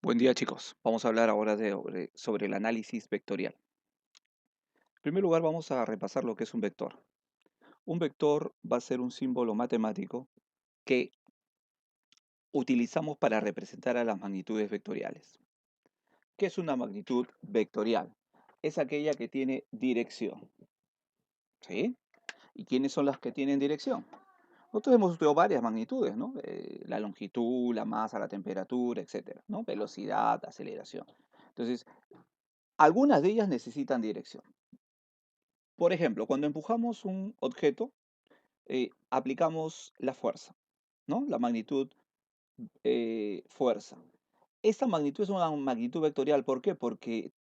Buen día, chicos. Vamos a hablar ahora sobre el análisis vectorial. En primer lugar, vamos a repasar lo que es un vector. Un vector va a ser un símbolo matemático que utilizamos para representar a las magnitudes vectoriales. ¿Qué es una magnitud vectorial? Es aquella que tiene dirección. ¿Sí? ¿Y quiénes son las que tienen dirección? Nosotros hemos estudiado varias magnitudes, ¿no? La longitud, la masa, la temperatura, etcétera, ¿no? Velocidad, aceleración. Entonces, algunas de ellas necesitan dirección. Por ejemplo, cuando empujamos un objeto, aplicamos la fuerza, ¿no? La magnitud fuerza. Esta magnitud es una magnitud vectorial. ¿Por qué? Porque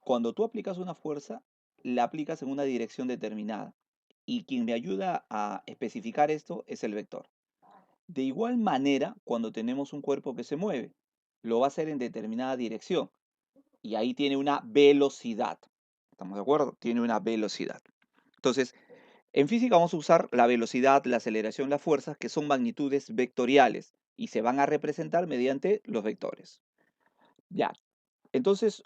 cuando tú aplicas una fuerza, la aplicas en una dirección determinada. Y quien me ayuda a especificar esto es el vector. De igual manera, cuando tenemos un cuerpo que se mueve, lo va a hacer en determinada dirección. Y ahí tiene una velocidad. ¿Estamos de acuerdo? Tiene una velocidad. Entonces, en física vamos a usar la velocidad, la aceleración, las fuerzas, que son magnitudes vectoriales y se van a representar mediante los vectores. Ya, entonces,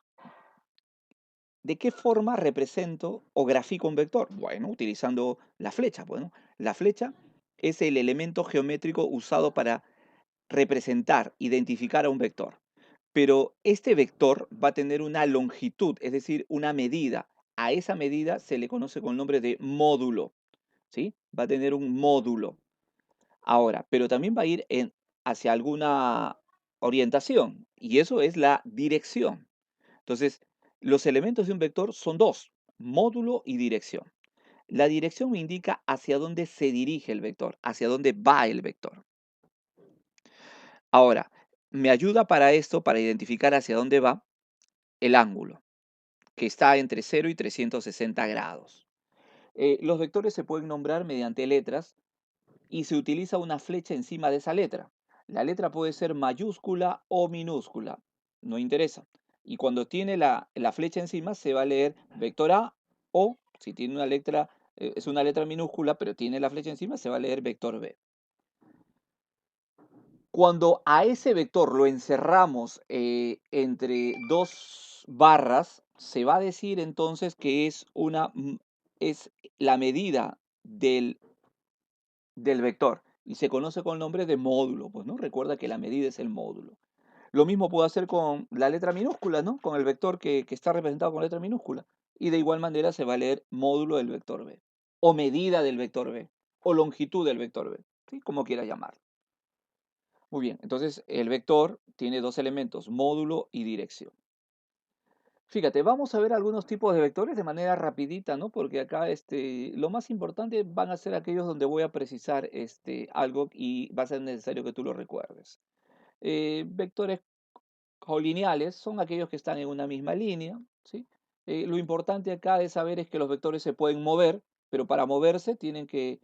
¿de qué forma represento o grafico un vector? Bueno, utilizando la flecha. Bueno, la flecha es el elemento geométrico usado para representar, identificar a un vector. Pero este vector va a tener una longitud, es decir, una medida. A esa medida se le conoce con el nombre de módulo. ¿Sí? Va a tener un módulo. Ahora, pero también va a ir hacia alguna orientación, y eso es la dirección. Entonces, los elementos de un vector son dos: módulo y dirección. La dirección me indica hacia dónde se dirige el vector, hacia dónde va el vector. Ahora, me ayuda para esto, para identificar hacia dónde va, el ángulo, que está entre 0 y 360 grados. Los vectores se pueden nombrar mediante letras y se utiliza una flecha encima de esa letra. La letra puede ser mayúscula o minúscula, no interesa. Y cuando tiene la flecha encima se va a leer vector A, o si tiene una letra, es una letra minúscula, pero tiene la flecha encima, se va a leer vector B. Cuando a ese vector lo encerramos entre dos barras, se va a decir entonces que es la medida del vector y se conoce con el nombre de módulo, pues, ¿no? Recuerda que la medida es el módulo. Lo mismo puedo hacer con la letra minúscula, ¿no? Con el vector que está representado con letra minúscula. Y de igual manera se va a leer módulo del vector B, o medida del vector B, o longitud del vector B, ¿sí? Como quiera llamarlo. Muy bien, entonces el vector tiene dos elementos: módulo y dirección. Fíjate, vamos a ver algunos tipos de vectores de manera rapidita, ¿no? Porque acá lo más importante van a ser aquellos donde voy a precisar algo y va a ser necesario que tú lo recuerdes. Vectores colineales son aquellos que están en una misma línea, ¿sí? Lo importante acá es saber es que los vectores se pueden mover, pero para moverse tienen que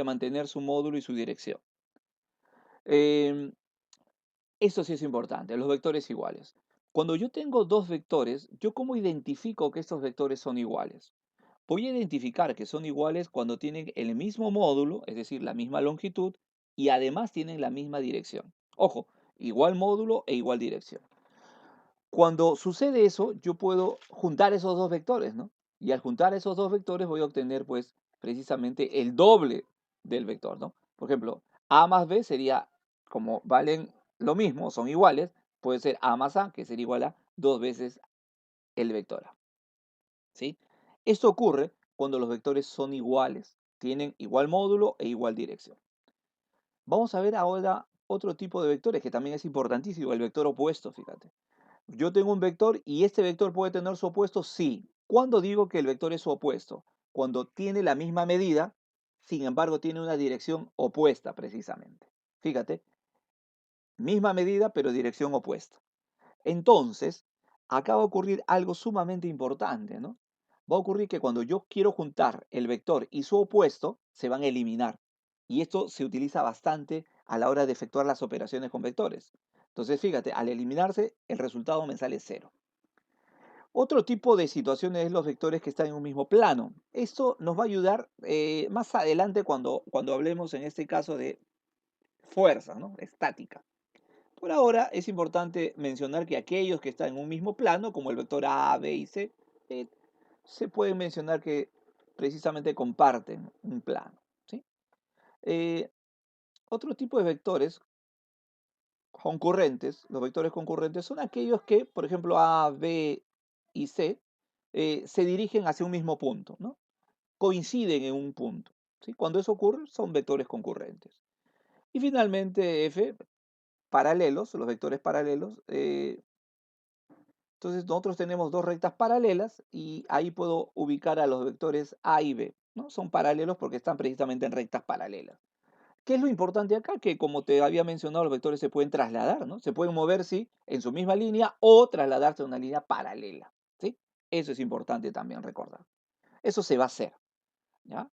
mantener su módulo y su dirección. Em, Esto sí es importante, los vectores iguales. Cuando yo tengo dos vectores, ¿yo cómo identifico que estos vectores son iguales? Voy a identificar que son iguales cuando tienen el mismo módulo, es decir, la misma longitud, y además tienen la misma dirección. Ojo, igual módulo e igual dirección. Cuando sucede eso, yo puedo juntar esos dos vectores, ¿no? Y al juntar esos dos vectores voy a obtener, pues, precisamente el doble del vector, ¿no? Por ejemplo, A más B sería, como valen lo mismo, son iguales, puede ser A más A, que sería igual a dos veces el vector A, ¿sí? Esto ocurre cuando los vectores son iguales, tienen igual módulo e igual dirección. Vamos a ver ahora otro tipo de vectores que también es importantísimo, el vector opuesto, fíjate. Yo tengo un vector y este vector puede tener su opuesto, sí. ¿Cuándo digo que el vector es su opuesto? Cuando tiene la misma medida, sin embargo tiene una dirección opuesta precisamente. Fíjate, misma medida pero dirección opuesta. Entonces, acá va a ocurrir algo sumamente importante, ¿no? Va a ocurrir que cuando yo quiero juntar el vector y su opuesto, se van a eliminar. Y esto se utiliza bastante a la hora de efectuar las operaciones con vectores. Entonces, fíjate, al eliminarse, el resultado me sale cero. Otro tipo de situaciones es los vectores que están en un mismo plano. Esto nos va a ayudar más adelante cuando hablemos en este caso de fuerza, ¿no? Estática. Por ahora es importante mencionar que aquellos que están en un mismo plano, como el vector A, B y C, eh, se pueden mencionar que precisamente comparten un plano, ¿sí? Eh, Otro tipo de vectores concurrentes, los vectores concurrentes son aquellos que, por ejemplo, A, B y C, se dirigen hacia un mismo punto, ¿no? Coinciden en un punto, ¿sí? Cuando eso ocurre, son vectores concurrentes. Y finalmente, F, paralelos, los vectores paralelos. Entonces, nosotros tenemos dos rectas paralelas y ahí puedo ubicar a los vectores A y B, ¿no? Son paralelos porque están precisamente en rectas paralelas. ¿Qué es lo importante acá? Que como te había mencionado, los vectores se pueden trasladar, ¿no? Se pueden mover, sí, en su misma línea o trasladarse a una línea paralela, ¿sí? Eso es importante también recordar. Eso se va a hacer, ¿ya?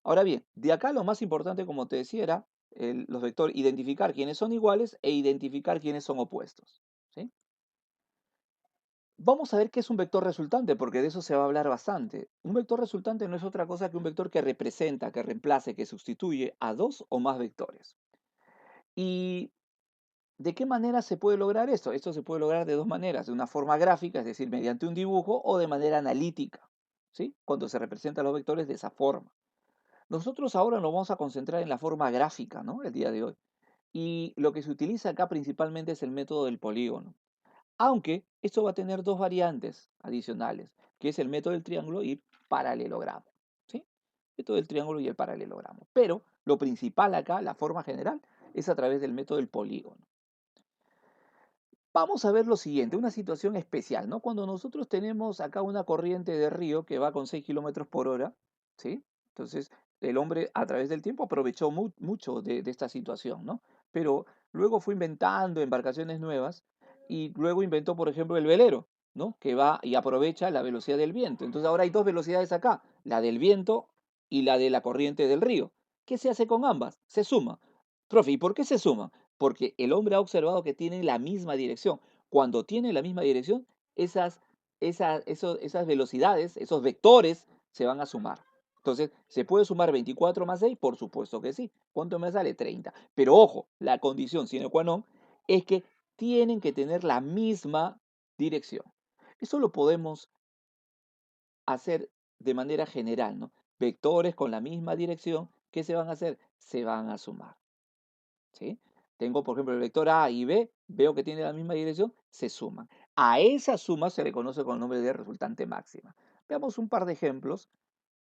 Ahora bien, de acá lo más importante, como te decía, era los vectores, identificar quiénes son iguales e identificar quiénes son opuestos, ¿sí? Vamos a ver qué es un vector resultante, porque de eso se va a hablar bastante. Un vector resultante no es otra cosa que un vector que representa, que reemplace, que sustituye a dos o más vectores. ¿Y de qué manera se puede lograr esto? Esto se puede lograr de dos maneras, de una forma gráfica, es decir, mediante un dibujo, o de manera analítica, ¿sí? Cuando se representan los vectores de esa forma. Nosotros ahora nos vamos a concentrar en la forma gráfica, ¿no? El día de hoy. Y lo que se utiliza acá principalmente es el método del polígono. Aunque esto va a tener dos variantes adicionales, que es el método del triángulo y paralelogramo, ¿sí? Método del triángulo y el paralelogramo. Pero lo principal acá, la forma general, es a través del método del polígono. Vamos a ver lo siguiente, una situación especial, ¿no? Cuando nosotros tenemos acá una corriente de río que va con 6 kilómetros por hora, ¿sí? Entonces, el hombre a través del tiempo aprovechó mucho de esta situación, ¿no? Pero luego fue inventando embarcaciones nuevas y luego inventó, por ejemplo, el velero, ¿no? Que va y aprovecha la velocidad del viento. Entonces, ahora hay dos velocidades acá, la del viento y la de la corriente del río. ¿Qué se hace con ambas? Se suma. Profe, ¿y por qué se suman? Porque el hombre ha observado que tienen la misma dirección. Cuando tienen la misma dirección, esas velocidades, esos vectores se van a sumar. Entonces, ¿se puede sumar 24 más 6? Por supuesto que sí. ¿Cuánto me sale? 30. Pero ojo, la condición sine qua non es que tienen que tener la misma dirección. Eso lo podemos hacer de manera general, ¿no? Vectores con la misma dirección, ¿qué se van a hacer? Se van a sumar. ¿Sí? Tengo, por ejemplo, el vector A y B, veo que tiene la misma dirección, se suman. A esa suma se le conoce con el nombre de resultante máxima. Veamos un par de ejemplos,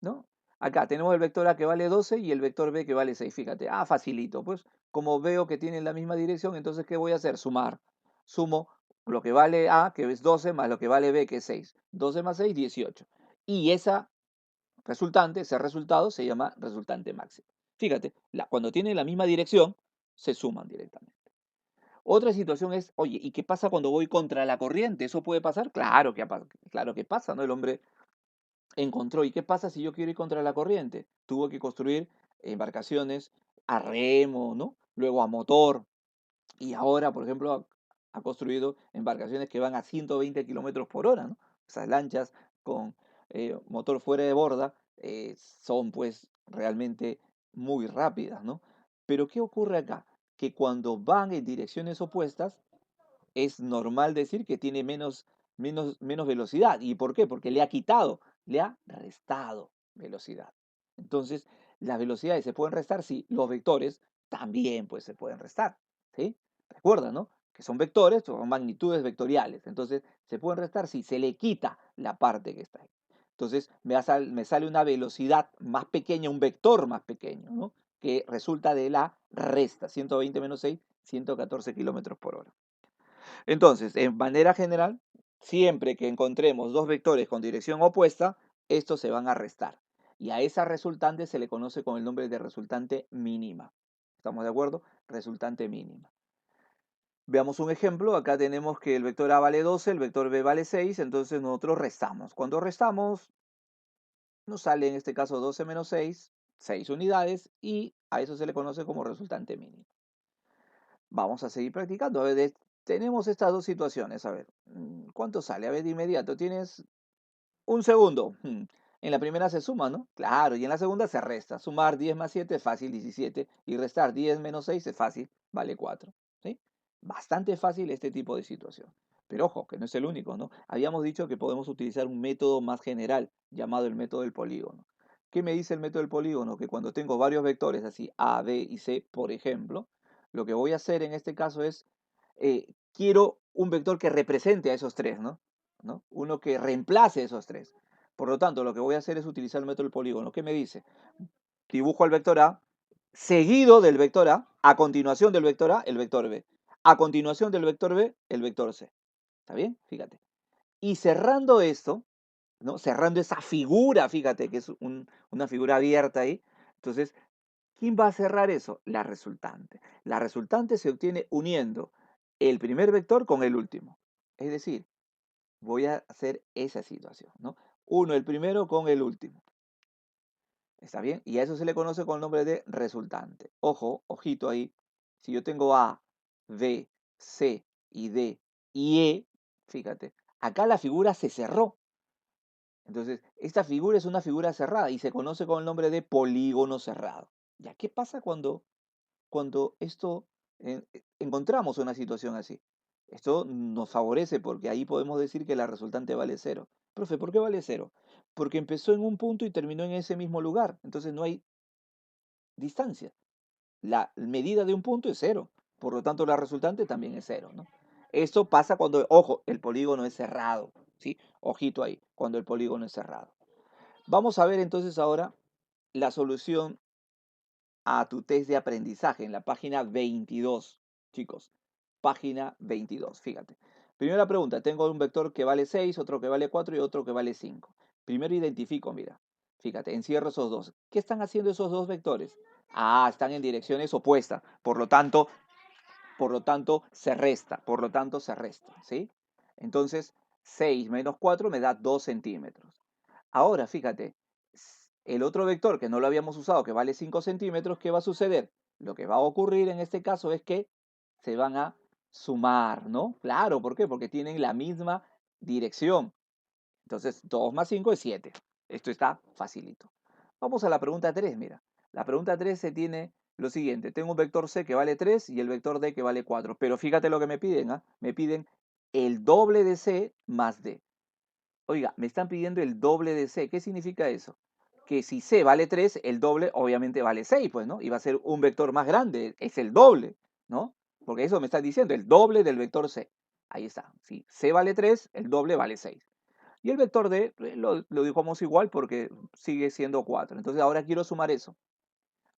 ¿no? Acá tenemos el vector A que vale 12 y el vector B que vale 6. Fíjate, facilito, pues como veo que tienen la misma dirección, entonces ¿qué voy a hacer? Sumar. Sumo lo que vale A, que es 12, más lo que vale B, que es 6. 12 más 6, 18. Y esa resultante, ese resultado se llama resultante máximo. Fíjate, cuando tienen la misma dirección, se suman directamente. Otra situación es, oye, ¿y qué pasa cuando voy contra la corriente? ¿Eso puede pasar? Claro que pasa, ¿no? El hombre encontró, ¿y qué pasa si yo quiero ir contra la corriente? Tuvo que construir embarcaciones a remo, ¿no? Luego a motor, y ahora, por ejemplo, ha construido embarcaciones que van a 120 kilómetros por hora, ¿no? Esas lanchas con motor fuera de borda son pues realmente muy rápidas, ¿no? Pero ¿qué ocurre acá? Que cuando van en direcciones opuestas, es normal decir que tiene menos velocidad. ¿Y por qué? Porque le ha restado velocidad. Entonces, las velocidades se pueden restar, sí, los vectores también pues, se pueden restar. ¿Sí? Recuerda, ¿no? Que son vectores, son magnitudes vectoriales. Entonces, se pueden restar si se le quita la parte que está ahí. Entonces, me sale una velocidad más pequeña, un vector más pequeño, ¿no? Que resulta de la resta, 120 menos 6, 114 kilómetros por hora. Entonces, en manera general, siempre que encontremos dos vectores con dirección opuesta, estos se van a restar. Y a esa resultante se le conoce con el nombre de resultante mínima. ¿Estamos de acuerdo? Resultante mínima. Veamos un ejemplo. Acá tenemos que el vector A vale 12, el vector B vale 6, entonces nosotros restamos. Cuando restamos, nos sale en este caso 12 menos 6, 6 unidades, y a eso se le conoce como resultante mínimo. Vamos a seguir practicando. A ver, tenemos estas dos situaciones. A ver, ¿cuánto sale? A ver, de inmediato, tienes un segundo. En la primera se suma, ¿no? Claro, y en la segunda se resta. Sumar 10 más 7 es fácil, 17. Y restar 10 menos 6 es fácil, vale 4. ¿Sí? Bastante fácil este tipo de situación. Pero ojo, que no es el único, ¿no? Habíamos dicho que podemos utilizar un método más general llamado el método del polígono. ¿Qué me dice el método del polígono? Que cuando tengo varios vectores así A, B y C, por ejemplo, lo que voy a hacer en este caso es, quiero un vector que represente a esos tres, ¿no? ¿No? Uno que reemplace esos tres. Por lo tanto, lo que voy a hacer es utilizar el método del polígono. ¿Qué me dice? Dibujo al vector A, seguido del vector A continuación del vector A, el vector B. A continuación del vector B, el vector C. ¿Está bien? Fíjate. Y cerrando esto, ¿no? Cerrando esa figura, fíjate que es una figura abierta ahí. Entonces, ¿quién va a cerrar eso? La resultante. La resultante se obtiene uniendo el primer vector con el último. Es decir, voy a hacer esa situación, ¿no? Uno el primero con el último. ¿Está bien? Y a eso se le conoce con el nombre de resultante. Ojo, ojito ahí. Si yo tengo A, B, C y D y E, fíjate, acá la figura se cerró. Entonces, esta figura es una figura cerrada y se conoce con el nombre de polígono cerrado. ¿Ya qué pasa cuando encontramos una situación así? Esto nos favorece porque ahí podemos decir que la resultante vale cero. Profe, ¿por qué vale cero? Porque empezó en un punto y terminó en ese mismo lugar. Entonces no hay distancia. La medida de un punto es cero, por lo tanto la resultante también es cero, ¿no? Esto pasa cuando, ojo, el polígono es cerrado, ¿sí? Ojito ahí, cuando el polígono es cerrado. Vamos a ver entonces ahora la solución a tu test de aprendizaje en la página 22, chicos. Página 22, fíjate. Primera pregunta, tengo un vector que vale 6, otro que vale 4 y otro que vale 5. Primero identifico, mira, fíjate, encierro esos dos. ¿Qué están haciendo esos dos vectores? Ah, están en direcciones opuestas, por lo tanto se resta, ¿sí? Entonces, 6 menos 4 me da 2 centímetros. Ahora, fíjate, el otro vector que no lo habíamos usado, que vale 5 centímetros, ¿qué va a suceder? Lo que va a ocurrir en este caso es que se van a sumar, ¿no? Claro, ¿por qué? Porque tienen la misma dirección. Entonces, 2 más 5 es 7. Esto está facilito. Vamos a la pregunta 3, mira. La pregunta 3 se tiene lo siguiente. Tengo un vector C que vale 3 y el vector D que vale 4. Pero fíjate lo que me piden, ¿ah? Me piden el doble de C más D. Oiga, me están pidiendo el doble de C. ¿Qué significa eso? Que si C vale 3, el doble obviamente vale 6, pues, ¿no? Y va a ser un vector más grande, es el doble, ¿no? Porque eso me está diciendo, el doble del vector C. Ahí está. Si C vale 3, el doble vale 6. Y el vector D lo dejamos igual porque sigue siendo 4. Entonces ahora quiero sumar eso.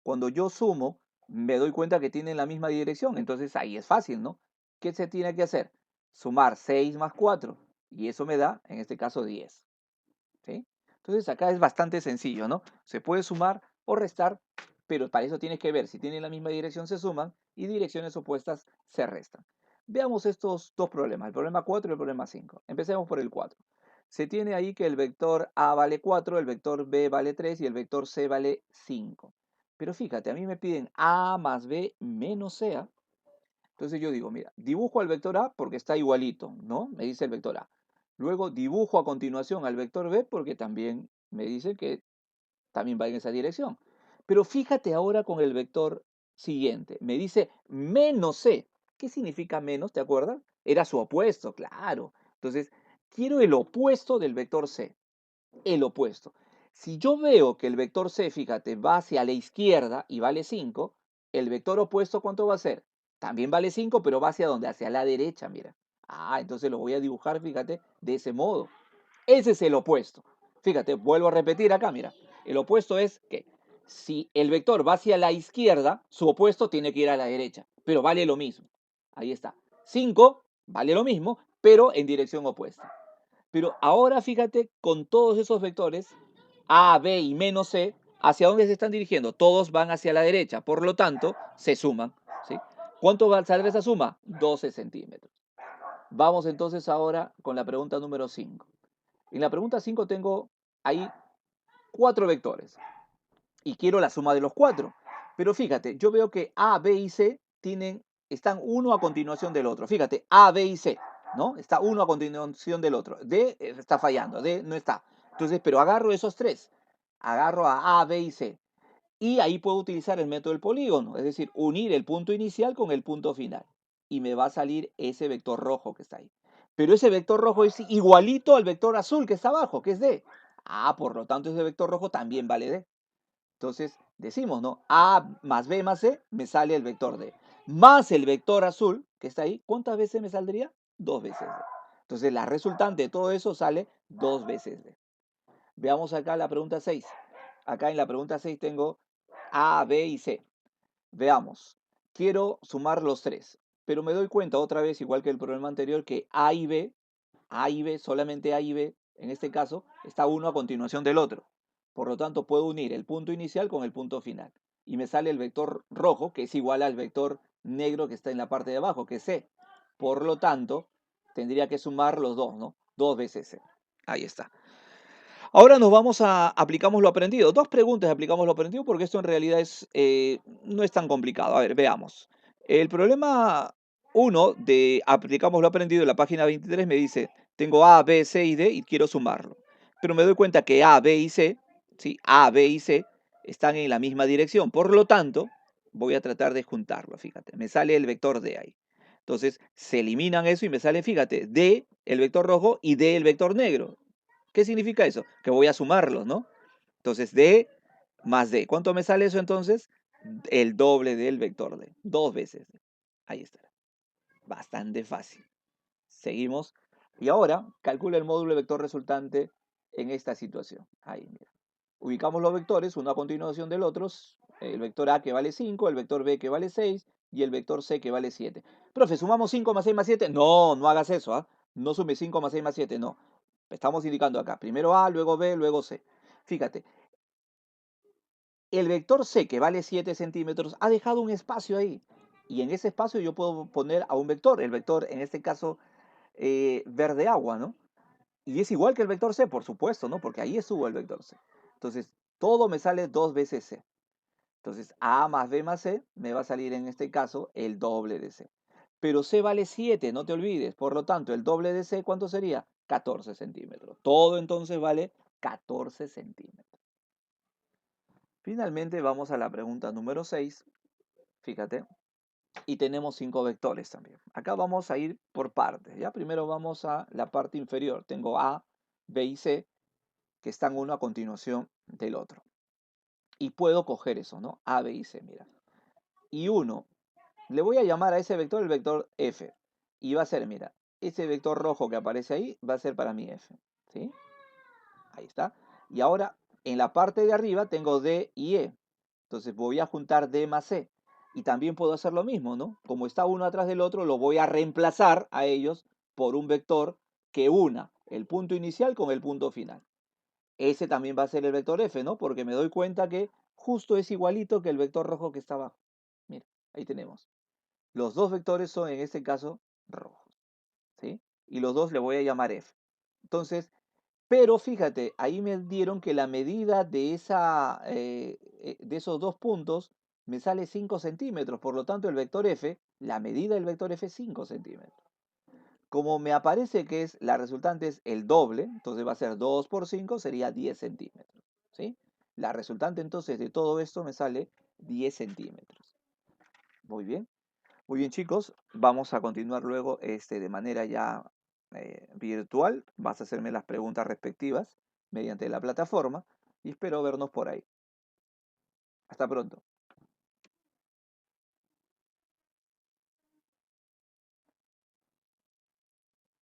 Cuando yo sumo, me doy cuenta que tienen la misma dirección. Entonces ahí es fácil, ¿no? ¿Qué se tiene que hacer? Sumar 6 más 4. Y eso me da, en este caso, 10. ¿Sí? Entonces acá es bastante sencillo, ¿no? Se puede sumar o restar, pero para eso tienes que ver si tienen la misma dirección se suman y direcciones opuestas se restan. Veamos estos dos problemas, el problema 4 y el problema 5. Empecemos por el 4. Se tiene ahí que el vector A vale 4, el vector B vale 3 y el vector C vale 5. Pero fíjate, a mí me piden A más B menos C. Entonces yo digo, mira, dibujo al vector A porque está igualito, ¿no? Me dice el vector A. Luego dibujo a continuación al vector B porque también me dice que también va en esa dirección. Pero fíjate ahora con el vector siguiente. Me dice menos C. ¿Qué significa menos? ¿Te acuerdas? Era su opuesto, claro. Entonces, quiero el opuesto del vector C. El opuesto. Si yo veo que el vector C, fíjate, va hacia la izquierda y vale 5, el vector opuesto, ¿cuánto va a ser? También vale 5, pero va hacia dónde? Hacia la derecha, mira. Ah, entonces lo voy a dibujar, fíjate, de ese modo. Ese es el opuesto. Fíjate, vuelvo a repetir acá, mira. El opuesto es que si el vector va hacia la izquierda, su opuesto tiene que ir a la derecha, pero vale lo mismo. Ahí está. 5 vale lo mismo, pero en dirección opuesta. Pero ahora fíjate con todos esos vectores, A, B y menos C, ¿hacia dónde se están dirigiendo? Todos van hacia la derecha, por lo tanto, se suman. ¿Sí? ¿Cuánto va a salir esa suma? 12 centímetros. Vamos entonces ahora con la pregunta número 5. En la pregunta 5 tengo ahí 4 vectores y quiero la suma de los 4. Pero fíjate, yo veo que A, B y C están uno a continuación del otro. Fíjate, A, B y C, ¿no? Está uno a continuación del otro. D está fallando, D no está. Entonces, pero agarro esos tres. Agarro a B y C. Y ahí puedo utilizar el método del polígono, es decir, unir el punto inicial con el punto final. y me va a salir ese vector rojo que está ahí. Pero ese vector rojo es igualito al vector azul que está abajo, que es D. Por lo tanto ese vector rojo también vale D. Entonces decimos, ¿no? A más B más C me sale el vector D. Más el vector azul que está ahí, ¿cuántas veces me saldría? 2 veces D. Entonces la resultante de todo eso sale 2 veces D. Veamos acá la pregunta 6. Acá en la pregunta 6 tengo A, B y C. Veamos. Quiero sumar los tres, pero me doy cuenta otra vez, igual que el problema anterior, que A y B, solamente A y B, en este caso, está uno a continuación del otro. Por lo tanto, puedo unir el punto inicial con el punto final. Y me sale el vector rojo, que es igual al vector negro que está en la parte de abajo, que es C. Por lo tanto, tendría que sumar los dos, ¿no? 2 veces C. Ahí está. Ahora nos vamos a aplicamos lo aprendido. 2 preguntas de aplicamos lo aprendido porque esto en realidad no es tan complicado. A ver, veamos. El problema uno de aplicamos lo aprendido en la página 23 me dice, tengo A, B, C y D y quiero sumarlo. Pero me doy cuenta que A, B y C, ¿sí? A, B y C están en la misma dirección. Por lo tanto, voy a tratar de juntarlo, fíjate. Me sale el vector D ahí. Entonces, se eliminan eso y me sale, fíjate, D, el vector rojo, y D, el vector negro. ¿Qué significa eso? Que voy a sumarlos, ¿no? Entonces, D más D. ¿Cuánto me sale eso entonces? El doble del vector D. 2 veces D. Ahí está. Bastante fácil. Seguimos. Y ahora, calcula el módulo de vector resultante en esta situación. Ahí, mira. Ubicamos los vectores, uno a continuación del otro. El vector A que vale 5, el vector B que vale 6 y el vector C que vale 7. Profe, ¿sumamos 5 más 6 más 7? No, no hagas eso, ¿ah? No sume 5 más 6 más 7, no. Estamos indicando acá. Primero A, luego B, luego C. Fíjate, el vector C, que vale 7 centímetros, ha dejado un espacio ahí. Y en ese espacio yo puedo poner a un vector. El vector, en este caso, verde agua, ¿no? Y es igual que el vector C, por supuesto, ¿no? Porque ahí estuvo el vector C. Entonces, todo me sale 2 veces C. Entonces, A más B más C me va a salir en este caso el doble de C. Pero C vale 7, no te olvides. Por lo tanto, el doble de C, ¿cuánto sería? 14 centímetros. Todo entonces vale 14 centímetros. Finalmente vamos a la pregunta número 6. Fíjate. Y tenemos 5 vectores también. Acá vamos a ir por partes. ¿Ya? Primero vamos a la parte inferior. Tengo A, B y C que están uno a continuación del otro. Y puedo coger eso, ¿no? A, B y C, mira. Y uno, le voy a llamar a ese vector el vector F. Y va a ser, mira, ese vector rojo que aparece ahí va a ser para mí F. ¿Sí? Ahí está. Y ahora, en la parte de arriba tengo D y E. Entonces voy a juntar D más C. Y también puedo hacer lo mismo, ¿no? Como está uno atrás del otro, lo voy a reemplazar a ellos por un vector que una el punto inicial con el punto final. Ese también va a ser el vector F, ¿no? Porque me doy cuenta que justo es igualito que el vector rojo que está abajo. Mira, ahí tenemos. Los dos vectores son en este caso rojos, ¿sí? Y los dos le voy a llamar F. Entonces, pero fíjate, ahí me dieron que la medida de esos dos puntos me sale 5 centímetros. Por lo tanto, el vector F, la medida del vector F es 5 centímetros. Como me aparece que la resultante es el doble, entonces va a ser 2 por 5, sería 10 centímetros. ¿Sí? La resultante entonces de todo esto me sale 10 centímetros. Muy bien. Muy bien, chicos. Vamos a continuar luego de manera ya virtual. Vas a hacerme las preguntas respectivas mediante la plataforma y espero vernos por ahí. Hasta pronto.